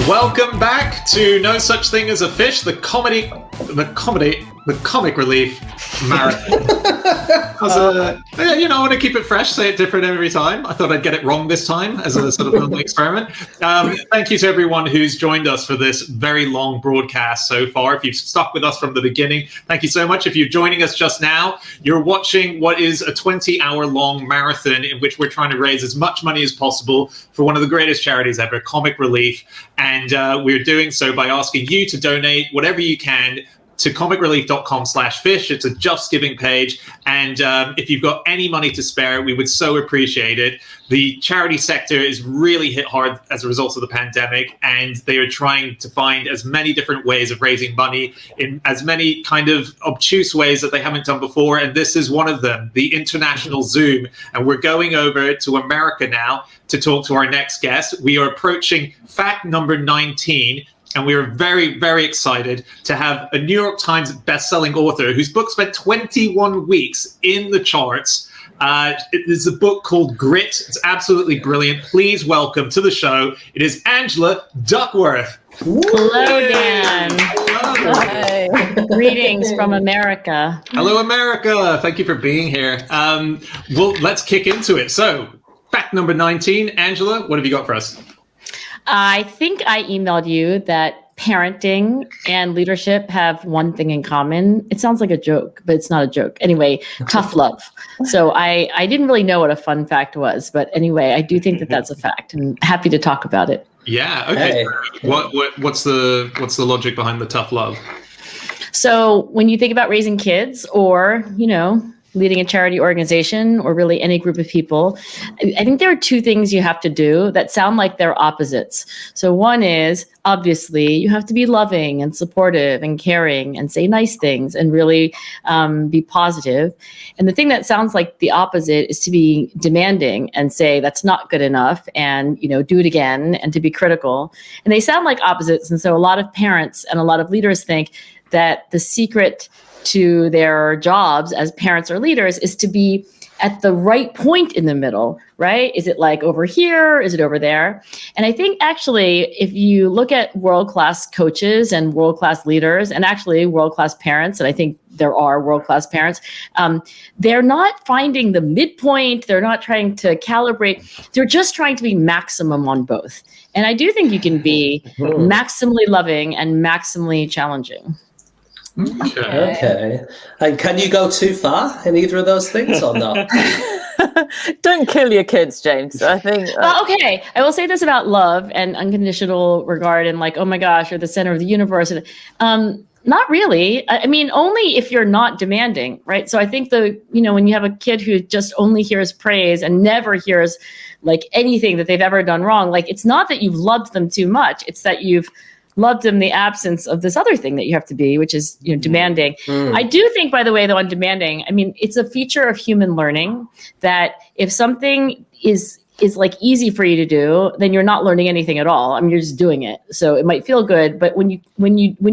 Welcome back to No Such Thing as a Fish, the comic relief marathon. I want to keep it fresh, say it different every time. I thought I'd get it wrong this time as a sort of little experiment. Thank you to everyone who's joined us for this very long broadcast so far. If you've stuck with us from the beginning, thank you so much. If you're joining us just now, you're watching what is a 20-hour-long marathon in which we're trying to raise as much money as possible for one of the greatest charities ever, Comic Relief. And we're doing so by asking you to donate whatever you can to comicrelief.com/fish. It's a Just Giving page. And if you've got any money to spare, we would so appreciate it. The charity sector is really hit hard as a result of the pandemic, and they are trying to find as many different ways of raising money in as many kind of obtuse ways that they haven't done before. And this is one of them, the international Zoom. And we're going over to America now to talk to our next guest. We are approaching fact number 19. And we are very, very excited to have a New York Times bestselling author whose book spent 21 weeks in the charts. It is a book called Grit. It's absolutely brilliant. Please welcome to the show. It is Angela Duckworth. Hello, Dan. Hello. Hi. Greetings from America. Hello, America. Thank you for being here. Well, let's kick into it. So, fact number 19. Angela, what have you got for us? I think I emailed you that parenting and leadership have one thing in common. It sounds like a joke, but it's not a joke. Anyway, tough love. So I didn't really know what a fun fact was, but anyway, I do think that that's a fact, and happy to talk about it. Yeah. Okay. Hey. What's the logic behind the tough love? So when you think about raising kids, or leading a charity organization, or really any group of people, I think there are two things you have to do that sound like they're opposites. So one is, obviously, you have to be loving and supportive and caring and say nice things and really be positive. And the thing that sounds like the opposite is to be demanding and say that's not good enough and, do it again, and to be critical. And they sound like opposites. And so a lot of parents and a lot of leaders think that the secret to their jobs as parents or leaders is to be at the right point in the middle, right? Is it like over here? Is it over there? And I think actually, if you look at world-class coaches and world-class leaders, and actually world-class parents, and I think there are world-class parents, they're not finding the midpoint. They're not trying to calibrate. They're just trying to be maximum on both. And I do think you can be maximally loving and maximally challenging. Okay. And can you go too far in either of those things or not? Don't kill your kids, James. I think. Okay. I will say this about love and unconditional regard and like, oh my gosh, you're the center of the universe. Not really. I mean, only if you're not demanding, right? So I think when you have a kid who just only hears praise and never hears like anything that they've ever done wrong, like it's not that you've loved them too much. It's that you've loved them the absence of this other thing that you have to be, which is demanding. I do think, by the way, though, on demanding, I mean, it's a feature of human learning that if something is like easy for you to do, then you're not learning anything at all. I mean, you're just doing it. So it might feel good, but when you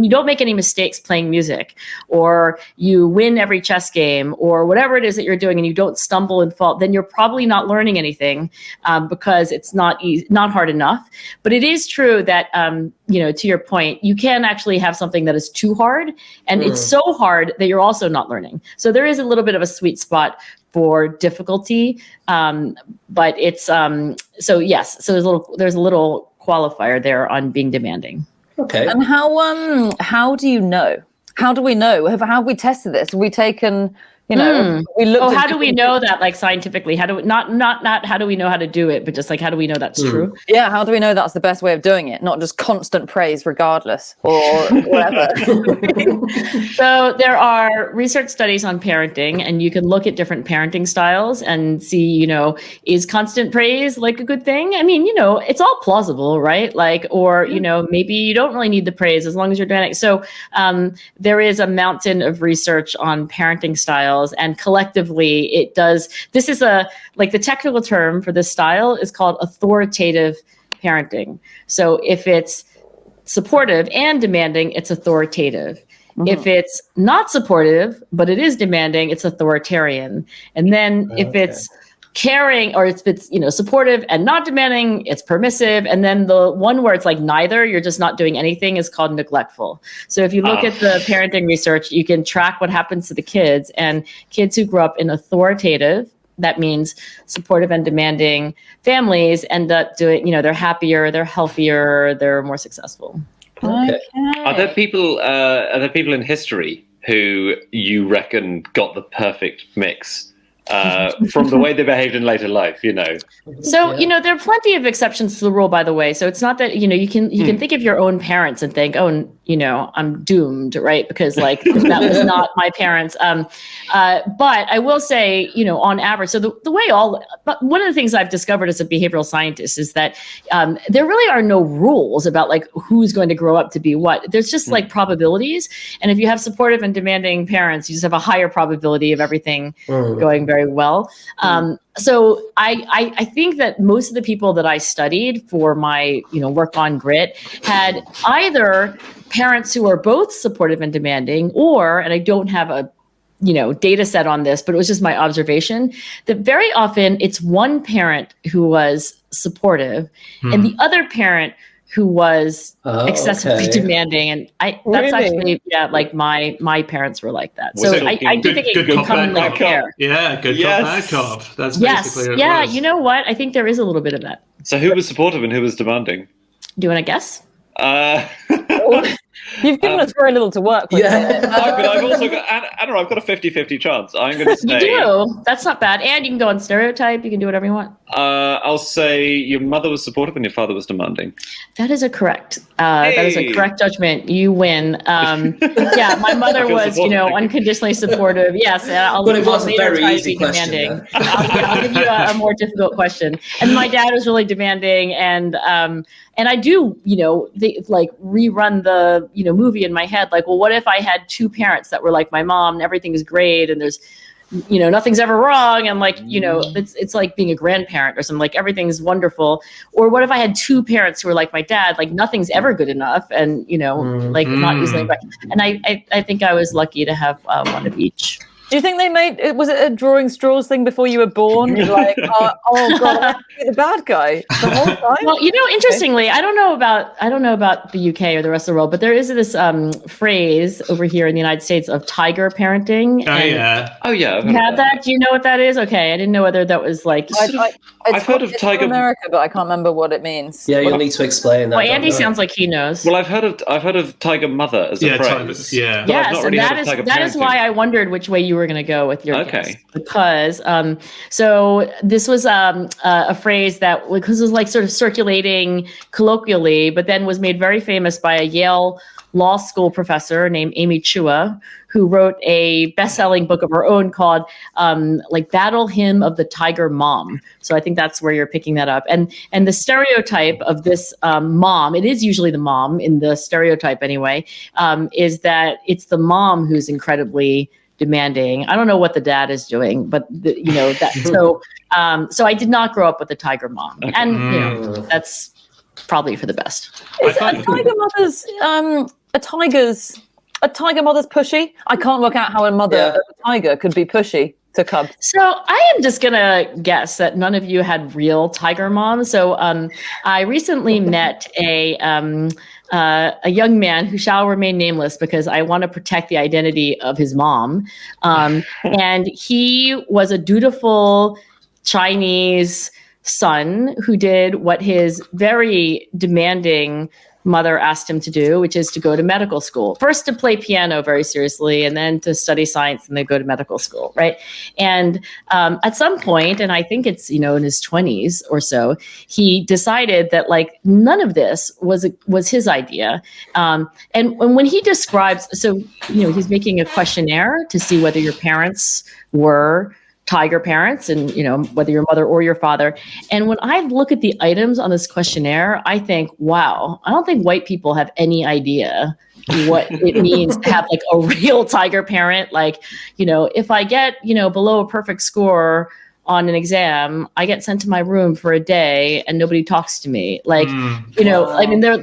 don't make any mistakes playing music, or you win every chess game, or whatever it is that you're doing, and you don't stumble and fall, then you're probably not learning anything because it's not hard enough. But it is true that to your point, you can actually have something that is too hard, and it's so hard that you're also not learning. So there is a little bit of a sweet spot for difficulty, but it's so yes. So there's a little qualifier there on being demanding. Okay. And how do you know? How do we know? How have we tested this? Have we taken? We looked. How do we know that, like scientifically? How do we not how do we know how to do it, but just like how do we know that's true? Yeah, how do we know that's the best way of doing it? Not just constant praise, regardless, or whatever. So there are research studies on parenting, and you can look at different parenting styles and see, is constant praise like a good thing? I mean, it's all plausible, right? Like, or maybe you don't really need the praise as long as you're doing it. So there is a mountain of research on parenting styles. And collectively, it does. This is the technical term for this style is called authoritative parenting. So if it's supportive and demanding, it's authoritative. If it's not supportive, but it is demanding, it's authoritarian. And then if it's caring, or if it's, supportive and not demanding, it's permissive. And then the one where it's like neither, you're just not doing anything, is called neglectful. So if you look at the parenting research, you can track what happens to the kids, and kids who grow up in authoritative, that means supportive and demanding families, end up doing, they're happier, they're healthier, they're more successful. Okay. Are there people in history who you reckon got the perfect mix from the way they behaved in later life? So there are plenty of exceptions to the rule, by the way. So it's not that you can think of your own parents and think, oh, I'm doomed, right? Because that was not my parents. But I will say, on average, so the way but one of the things I've discovered as a behavioral scientist is that there really are no rules about who's going to grow up to be what. There's just probabilities. And if you have supportive and demanding parents, you just have a higher probability of everything going very well. So I think that most of the people that I studied for my, work on grit had either parents who are both supportive and demanding, and I don't have a, data set on this, but it was just my observation that very often it's one parent who was supportive and the other parent who was excessively demanding. And that's actually, my parents were like that. So I do think it could come in like care. Yeah, good cop, bad cop. That's basically yeah, it was. you know what? I think there is a little bit of that. So who was supportive and who was demanding? Do you want to guess? You've given us very little to work with. Yeah. But I've also got, Anna, I've got a 50-50 chance. I'm going to say... You do. That's not bad. And you can go on stereotype. You can do whatever you want. I'll say your mother was supportive and your father was demanding. That is a correct. That is a correct judgment. You win. Yeah, my mother was, unconditionally supportive. Yes, but it was a very easy question. Demanding. I'll give you a more difficult question. And my dad was really demanding, and I do, rerun the, movie in my head. Well, what if I had two parents that were like my mom, and everything is great, and there's, nothing's ever wrong, and it's like being a grandparent or something, everything's wonderful. Or what if I had two parents who were like my dad, nothing's ever good enough, and not easily. And I think I was lucky to have one of each. Do you think they was it a drawing straws thing before you were born? You're like, oh God, I have to be the bad guy the whole time? Well, interestingly, I don't know about the UK or the rest of the world, but there is this phrase over here in the United States of tiger parenting. Oh yeah. You have that? Do you know what that is? Okay, I didn't know whether that was I've heard of tiger America, but I can't remember what it means. Yeah, you'll need to explain that. Well, Andy sounds like he knows. Well, I've heard of tiger mother as a phrase. Yes, and that is why I wondered which way you were going to go with your guess. Because so this was a phrase that was sort of circulating colloquially, but then was made very famous by a Yale law school professor named Amy Chua, who wrote a best-selling book of her own called Battle Hymn of the Tiger Mom. So I think that's where you're picking that up. And the stereotype of this mom, it is usually the mom in the stereotype anyway, is that it's the mom who's incredibly demanding. I don't know what the dad is doing, but so I did not grow up with a tiger mom. Okay. And that's probably for the best. Is a tiger mother's pushy? I can't work out how a mother of a tiger could be pushy to cubs. So I am just gonna guess that none of you had real tiger moms. So I recently met a young man who shall remain nameless because I want to protect the identity of his mom. And he was a dutiful Chinese son who did what his very demanding mother asked him to do, which is to go to medical school. First to play piano very seriously, and then to study science, and then go to medical school, right? And at some point, and I think it's in his 20s or so, he decided that none of this was his idea. And when he describes, so he's making a questionnaire to see whether your parents were tiger parents and, whether your mother or your father. And when I look at the items on this questionnaire, I think, wow, I don't think white people have any idea what it means to have a real tiger parent. If I get, below a perfect score on an exam, I get sent to my room for a day and nobody talks to me. Wow. I mean, they're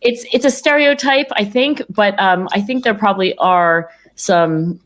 it's a stereotype, I think, but I think there probably are some,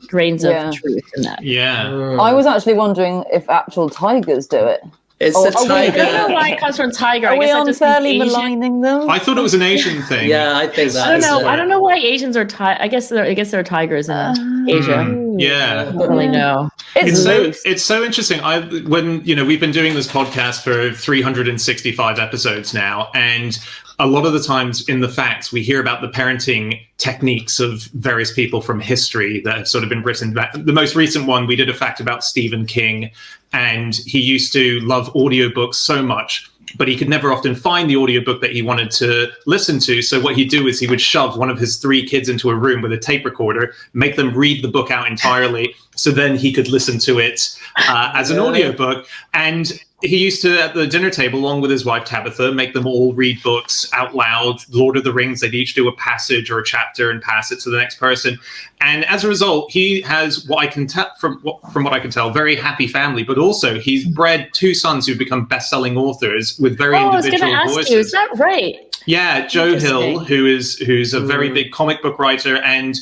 grains of truth in that. Yeah. I was actually wondering if actual tigers do it. It's the I tiger. don't know why it comes from tiger. Are we unfairly Asian. maligning them? I thought it was an Asian thing. Yeah, I think that. I don't know. I don't know why Asians are I guess there are tigers in Asia. Yeah. I don't really know. It's so interesting. When we've been doing this podcast for 365 episodes now, and a lot of the times in the facts we hear about the parenting techniques of various people from history that have sort of been written back. The most recent one, we did a fact about Stephen King, and he used to love audiobooks so much, but he could never often find the audiobook that he wanted to listen to. So what he'd do is he would shove one of his 3 kids into a room with a tape recorder, make them read the book out entirely, so then he could listen to it as an audiobook. And he used to, at the dinner table, along with his wife Tabitha, make them all read books out loud. Lord of the Rings, they'd each do a passage or a chapter and pass it to the next person. And as a result, he has, what I can tell from what I can tell, very happy family. But also, he's bred 2 sons who've become best-selling authors with very individual I was voices. You, is that right? Yeah, Joe Hill, who's a very big comic book writer, and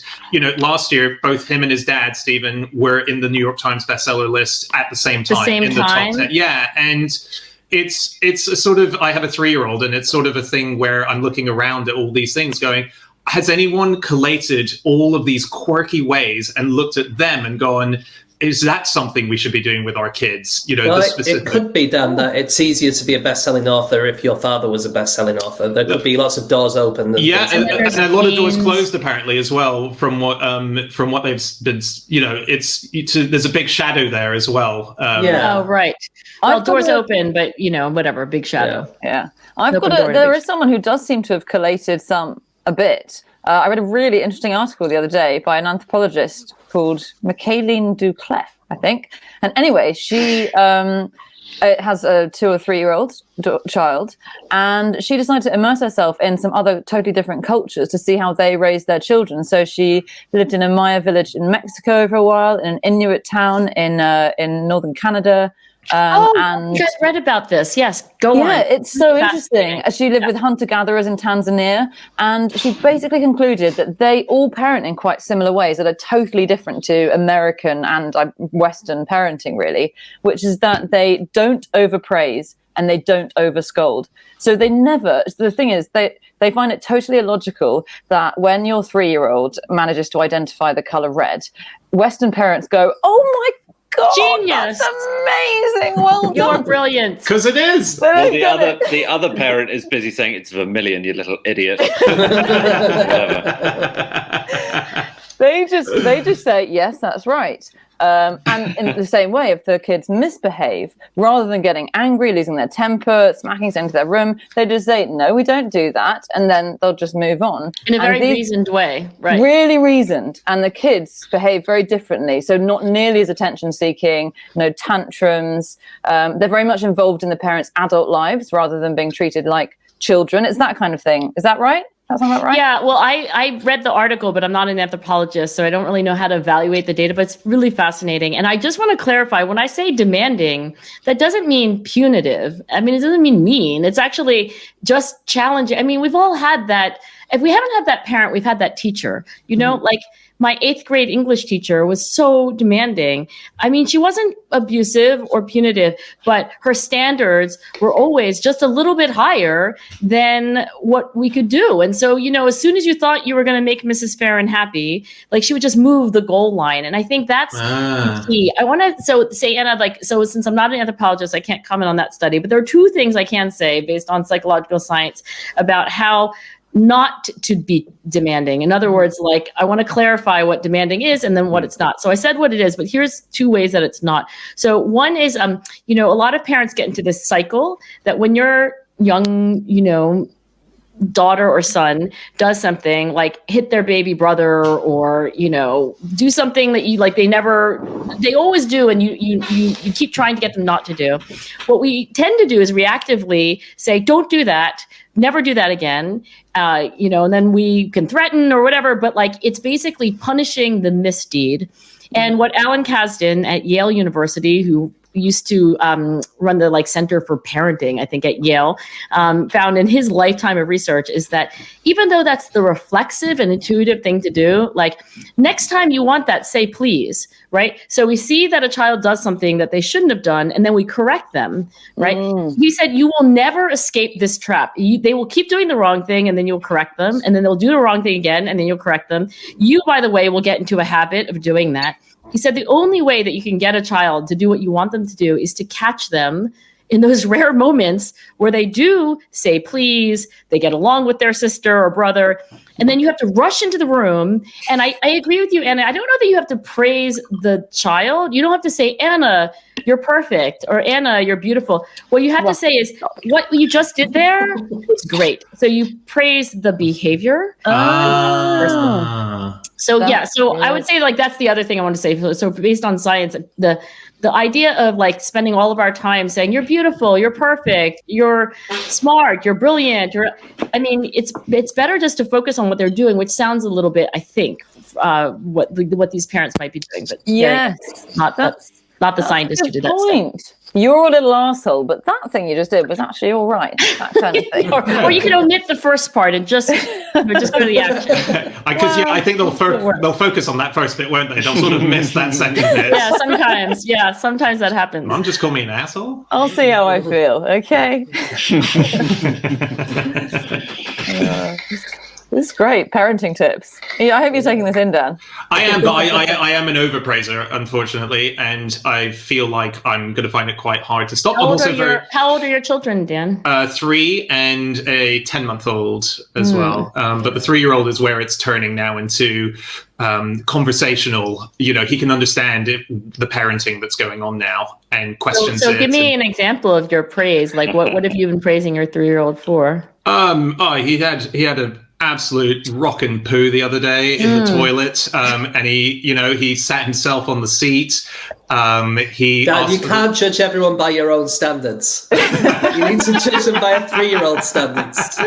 last year both him and his dad Stephen were in the New York Times bestseller list at the same time the top 10. Yeah, and it's a sort of, I have a 3-year-old, and it's sort of a thing where I'm looking around at all these things, going, has anyone collated all of these quirky ways and looked at them and gone, is that something we should be doing with our kids? It could be done that it's easier to be a best-selling author if your father was a best-selling author. There could be lots of doors open. And a lot of doors closed apparently as well. From what they've been, there's a big shadow there as well. Oh right. Well, doors open, but whatever, big shadow. Yeah. There is someone who does seem to have collated a bit. I read a really interesting article the other day by an anthropologist called Michaeline Duclef, I think. And anyway, she has a 2 or 3-year-old child, and she decided to immerse herself in some other totally different cultures to see how they raise their children. So she lived in a Maya village in Mexico for a while, in an Inuit town in northern Canada. You guys read about this? Yes, go on. Yeah, it's so interesting. She lived with hunter-gatherers in Tanzania, and she basically concluded that they all parent in quite similar ways that are totally different to American and Western parenting, really, which is that they don't overpraise and they don't overscold. So the thing is, they find it totally illogical that when your 3-year-old manages to identify the color red, Western parents go, "Oh my God, genius! That's amazing! Well done. You're brilliant." Because it is. Well, the other parent is busy saying it's vermilion, you little idiot. They just say, yes, that's right. And in the same way, if the kids misbehave, rather than getting angry, losing their temper, smacking into their room, they just say, no, we don't do that. And then they'll just move on. In a very reasoned way, right? Really reasoned. And the kids behave very differently. So not nearly as attention-seeking, no tantrums. They're very much involved in the parents' adult lives rather than being treated like children. It's that kind of thing. Is that right? That sound about right? Yeah, well, I read the article, but I'm not an anthropologist, so I don't really know how to evaluate the data, but it's really fascinating. And I just want to clarify, when I say demanding, that doesn't mean punitive. I mean, it doesn't mean mean. It's actually just challenging. I mean, we've all had that. If we haven't had that parent, we've had that teacher, like my 8th grade English teacher was so demanding. I mean, she wasn't abusive or punitive, but her standards were always just a little bit higher than what we could do. And so, as soon as you thought you were going to make Mrs. Farron happy, she would just move the goal line. And I think that's the key. I want to say, Anna, since I'm not an anthropologist, I can't comment on that study, but there are 2 things I can say based on psychological science about how not to be demanding. In other words, I want to clarify what demanding is and then what it's not. So I said what it is, but here's 2 ways that it's not. So one is, a lot of parents get into this cycle that when your young, daughter or son does something like hit their baby brother or, do something that they always do. And you keep trying to get them not to do. What we tend to do is reactively say, don't do that. never do that again, and then we can threaten or whatever, but like it's basically punishing the misdeed. And what Alan Kasdan at Yale University, who used to run the Center for Parenting, I think at Yale, found in his lifetime of research is that even though that's the reflexive and intuitive thing to do, like next time you want that, say please, right? So we see that a child does something that they shouldn't have done, and then we correct them, right? He said, you will never escape this trap. They will keep doing the wrong thing, and then you'll correct them, and then they'll do the wrong thing again, and then you'll correct them. You, by the way, will get into a habit of doing that. He said the only way that you can get a child to do what you want them to do is to catch them in those rare moments where they do say please, they get along with their sister or brother, and then you have to rush into the room. And I agree with you, Anna. I don't know that you have to praise the child. You don't have to say, Anna, you're perfect, or Anna, you're beautiful. What you have to say is, what you just did there was great. So you praise the behavior. So I would say that's the other thing I want to say. So based on science, the idea of spending all of our time saying you're beautiful, you're perfect, you're smart, you're brilliant, it's better just to focus on what they're doing, which sounds a little bit, I think, what these parents might be doing, but yes, not the scientists who did that stuff. You're a little asshole, but that thing you just did was actually all right. That kind of thing. or you can omit the first part and just go to the action. I think they'll focus on that first bit, won't they? They'll sort of miss that second bit. Yeah, sometimes that happens. Mom just call me an asshole. I'll see how I feel. Okay. This is great parenting tips. Yeah, I hope you're taking this in, Dan. I am, but I am an overpraiser, unfortunately, and I feel like I'm going to find it quite hard to stop. How old are your children, Dan? 3 and a 10-month-old as well. But the 3-year-old is where it's turning now into conversational. He can understand the parenting that's going on now and questions it. So give me an example of your praise. What have you been praising your 3-year-old for? He had a absolute rockin' poo the other day in the toilet, and he sat himself on the seat. Dad, you can't judge everyone by your own standards. You need to judge them by a 3-year-old standards.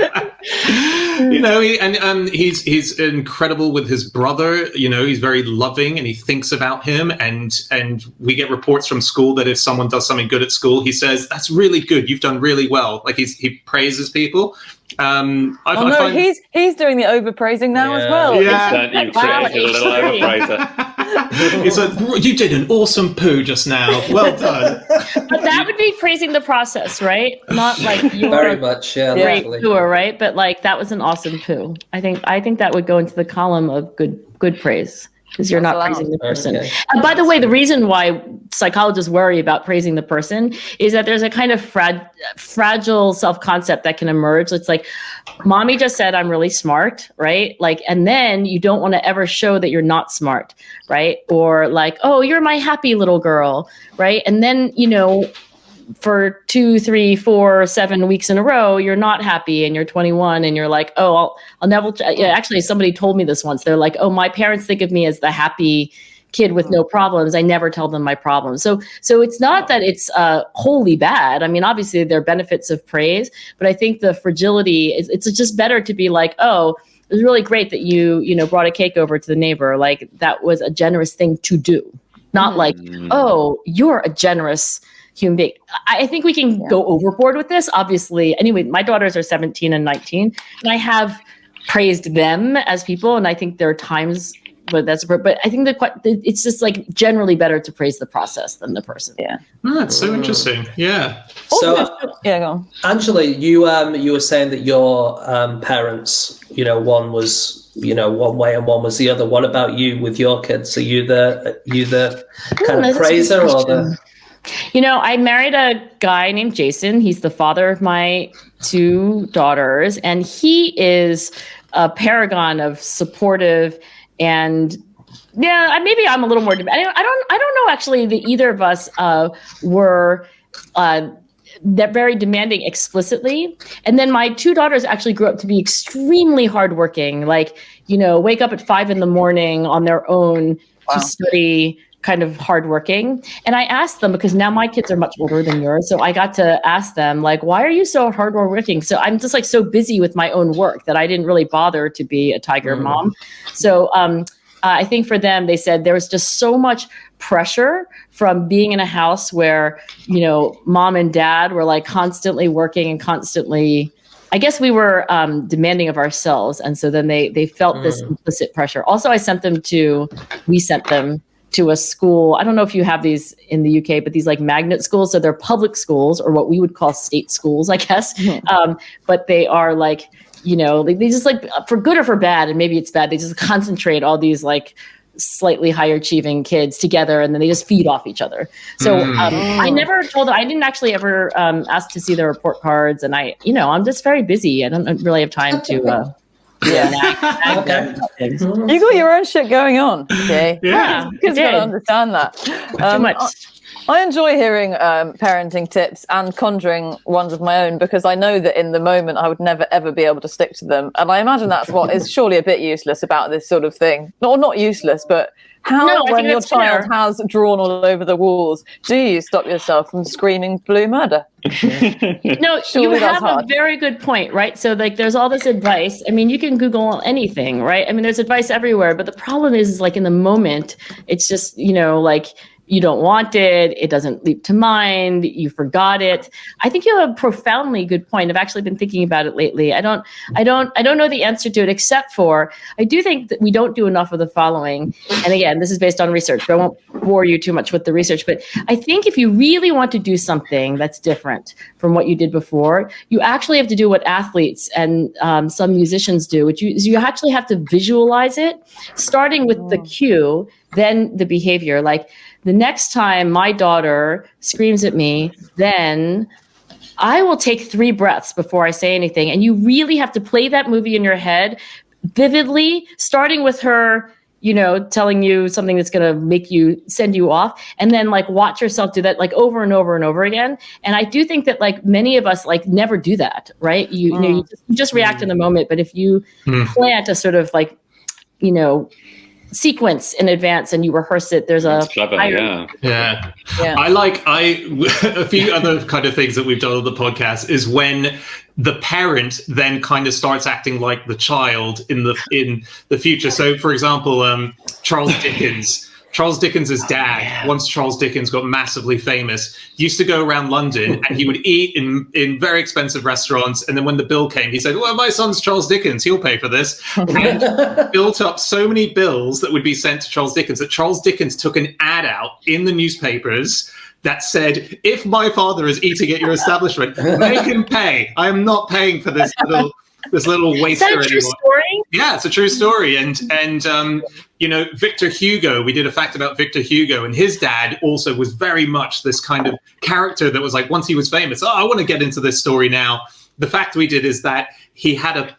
He's incredible with his brother. He's very loving, and he thinks about him. And we get reports from school that if someone does something good at school, he says, "That's really good. You've done really well." He praises people. He's doing the overpraising now as well. Yeah, you've created a little overpraiser. He said, "You did an awesome poo just now. Well done." But that would be praising the process, right? Not you're very much, great pooer, right? But that was an awesome poo. I think that would go into the column of good praise. Because you're not praising the person. Okay. And by the way, the reason why psychologists worry about praising the person is that there's a kind of fragile self-concept that can emerge. It's mommy just said I'm really smart, right? And then you don't want to ever show that you're not smart, right? Or oh, you're my happy little girl, right? And then, for 2, 3, 4, 7 weeks in a row, you're not happy and you're 21 and you're oh, I'll never. Actually, somebody told me this once. They're oh, my parents think of me as the happy kid with no problems. I never tell them my problems. So it's not that it's wholly bad. Obviously there are benefits of praise, but I think the fragility is, it's just better to be oh, it was really great that you brought a cake over to the neighbor. That was a generous thing to do. Not oh, you're a generous human being. I think we can go overboard with this. Obviously, anyway, my daughters are 17 and 19, and I have praised them as people, and I think there are times but I think it's just generally better to praise the process than the person. Yeah. Oh, that's so interesting. Yeah. So go on. Angela, you were saying that your parents, one was one way and one was the other. What about you with your kids? Are you the kind of praiser or the? I married a guy named Jason. He's the father of my 2 daughters, and he is a paragon of supportive and maybe I'm a little more. I don't know actually that either of us were that very demanding explicitly. And then my 2 daughters actually grew up to be extremely hardworking. Wake up at 5 a.m. on their own to study kind of hardworking. And I asked them, because now my kids are much older than yours, so I got to ask them, like, why are you so hardworking? So I'm just like so busy with my own work that I didn't really bother to be a tiger mom. So I think for them, they said there was just so much pressure from being in a house where, you know, mom and dad were like constantly working and constantly, I guess we were demanding of ourselves. And so then they felt this implicit pressure. Also, we sent them to a school. I don't know if you have these in the UK, but these like magnet schools. So they're public schools, or what we would call state schools, I guess. But they are like, you know, they just like, for good or for bad, and maybe it's bad, they just concentrate all these like slightly higher achieving kids together, and then they just feed off each other. So I never told them, I didn't actually ever ask to see their report cards. And I'm just very busy. I don't really have time to you got your own shit going on. Okay. Yeah. Kids gotta understand that. Too much. I enjoy hearing parenting tips and conjuring ones of my own, because I know that in the moment I would never ever be able to stick to them. And I imagine that's what is surely a bit useless about this sort of thing. Not useless, but when your child has drawn all over the walls, do you stop yourself from screaming blue murder? No, you have a very good point, right? So like there's all this advice. I mean, you can Google anything, right? I mean, there's advice everywhere, but the problem is like in the moment, it's just, you know, like you don't want it. It doesn't leap to mind. You forgot it. I think you have a profoundly good point. I've actually been thinking about it lately. I don't know the answer to it, except for I do think that we don't do enough of the following. And again, this is based on research, but I won't bore you too much with the research. But I think if you really want to do something that's different from what you did before, you actually have to do what athletes and some musicians do, which you actually have to visualize it, starting with the cue, then the behavior. Like, the next time my daughter screams at me, then I will take 3 breaths before I say anything. And you really have to play that movie in your head vividly, starting with her, you know, telling you something that's going to make you send you off, and then like watch yourself do that like over and over and over again. And I do think that like many of us like never do that, right? You just react in the moment. But if you plant a sort of like, you know, sequence in advance and you rehearse it, there's a clever, yeah. A few other kind of things that we've done on the podcast is when the parent then kind of starts acting like the child in the future. So for example, Charles Dickens's dad, once Charles Dickens got massively famous, used to go around London and he would eat in very expensive restaurants. And then when the bill came, he said, well, my son's Charles Dickens, he'll pay for this. And built up so many bills that would be sent to Charles Dickens that Charles Dickens took an ad out in the newspapers that said, if my father is eating at your establishment, make him pay. I am not paying for this little waster anymore. Is that a true story? Yeah, it's a true story. And you know, Victor Hugo, we did a fact about Victor Hugo, and his dad also was very much this kind of character that was like, once he was famous, I want to get into this story now. The fact we did is that he had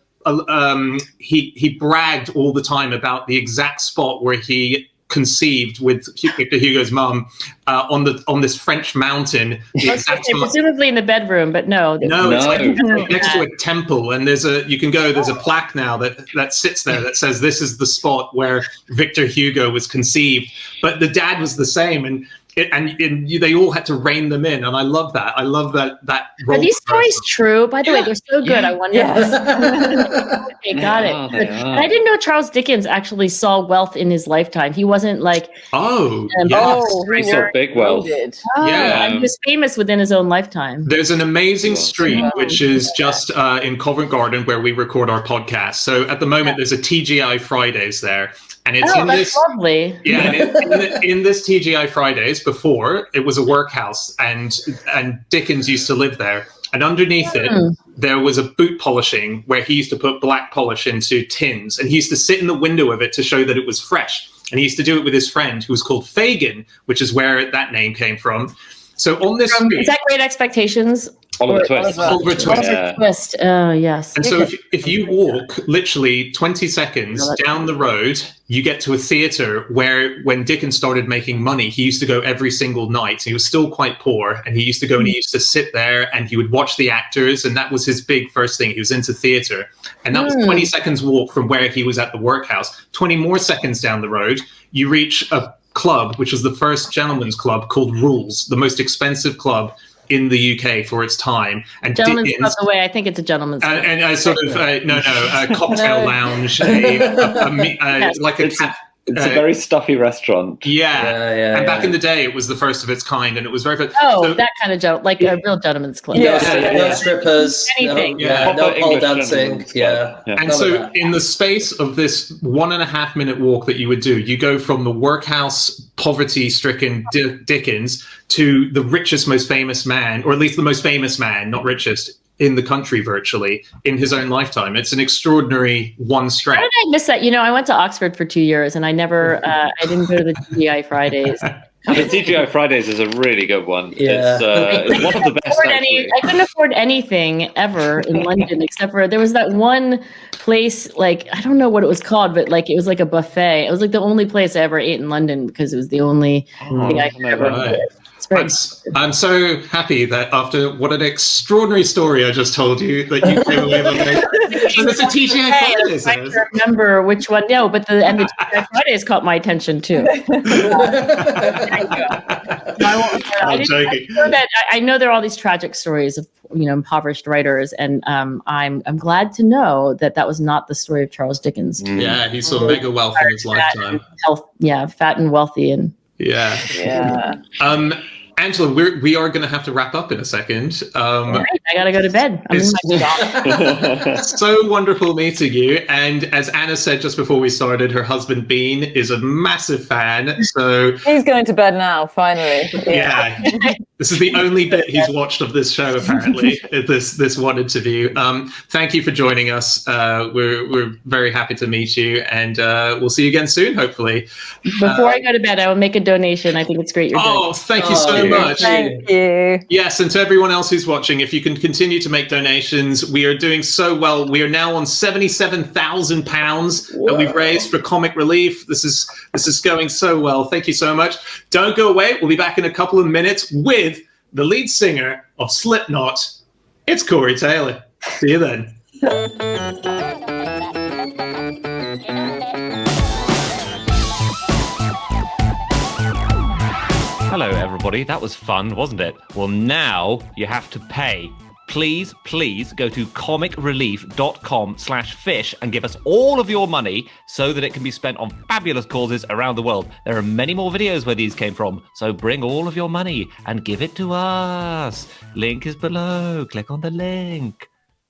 he bragged all the time about the exact spot where he conceived with Victor Hugo's mum on this French mountain. Presumably in the bedroom, but no. It's like next to a temple, and there's a plaque now that sits there that says this is the spot where Victor Hugo was conceived. But the dad was the same, and they all had to rein them in, and I love that. I love that. Are these stories true? By the way, they're so good. I wonder. Yes. Okay, got it. And I didn't know Charles Dickens actually saw wealth in his lifetime. He wasn't like he saw big wealth. He was famous within his own lifetime. There's an amazing street which is just in Covent Garden where we record our podcast. So at the moment, there's a TGI Fridays there. And it's that's lovely. Yeah, in this TGI Fridays, before it was a workhouse, and Dickens used to live there. And underneath it, there was a boot polishing where he used to put black polish into tins, and he used to sit in the window of it to show that it was fresh. And he used to do it with his friend, who was called Fagin, which is where that name came from. So on this street, is that Great Expectations? Oliver Twist. Oliver Twist. Oh, yes. And so if you walk literally 20 seconds down the road, you get to a theatre where when Dickens started making money, he used to go every single night. He was still quite poor, and he used to go and he used to sit there and he would watch the actors, and that was his big first thing. He was into theatre. And that was 20 seconds walk from where he was at the workhouse. 20 more seconds down the road, you reach a club, which was the first gentleman's club, called Rules, the most expensive club in the UK for its time. And gentleman's club, the way I think it's a gentleman's club. And a sort of a cocktail lounge, like a cat. It's a very stuffy restaurant. Yeah. And back in the day, it was the first of its kind, and it was very good. Oh, that kind of like a real gentleman's club. No strippers. Anything. No pole dancing. And so in the space of this 1.5 minute walk that you would do, you go from the workhouse, poverty-stricken Dickens to the richest, most famous man, or at least the most famous man, not richest, in the country virtually in his own lifetime. It's an extraordinary one stretch. How did I miss that? I went to Oxford for 2 years and I didn't go to the TGI Fridays. The TGI Fridays is a really good one. Yeah. It's one of the best. I couldn't afford anything ever in London except for there was that one place, like I don't know what it was called, but like it was like a buffet. It was like the only place I ever ate in London because it was the only thing I could ever eat. I'm so happy that after what an extraordinary story I just told you, that you came away with it's a TGI Fridays. I can't remember which one. No, but the TGI Fridays caught my attention too. I know there are all these tragic stories of impoverished writers, and I'm glad to know that was not the story of Charles Dickens. Yeah, he saw mega wealth in his lifetime. Fat and wealthy, and Angela, we are going to have to wrap up in a second. Right, I got to go to bed. So wonderful meeting you. And as Anna said just before we started, her husband Bean is a massive fan. So he's going to bed now, finally. Yeah. This is the only bit he's watched of this show, apparently, this one interview. Thank you for joining us. We're very happy to meet you, and we'll see you again soon, hopefully. Before I go to bed, I will make a donation. I think it's great you're doing. Oh, thank you so much. Thank you. Yes, and to everyone else who's watching, if you can continue to make donations, we are doing so well. We are now on £77,000 that we've raised for comic relief. This is going so well. Thank you so much. Don't go away. We'll be back in a couple of minutes with the lead singer of Slipknot. It's Corey Taylor. See you then. Hello, everybody. That was fun, wasn't it? Well, now you have to pay. Please go to comicrelief.com/fish and give us all of your money so that it can be spent on fabulous causes around the world. There are many more videos where these came from, so bring all of your money and give it to us. Link is below. Click on the link.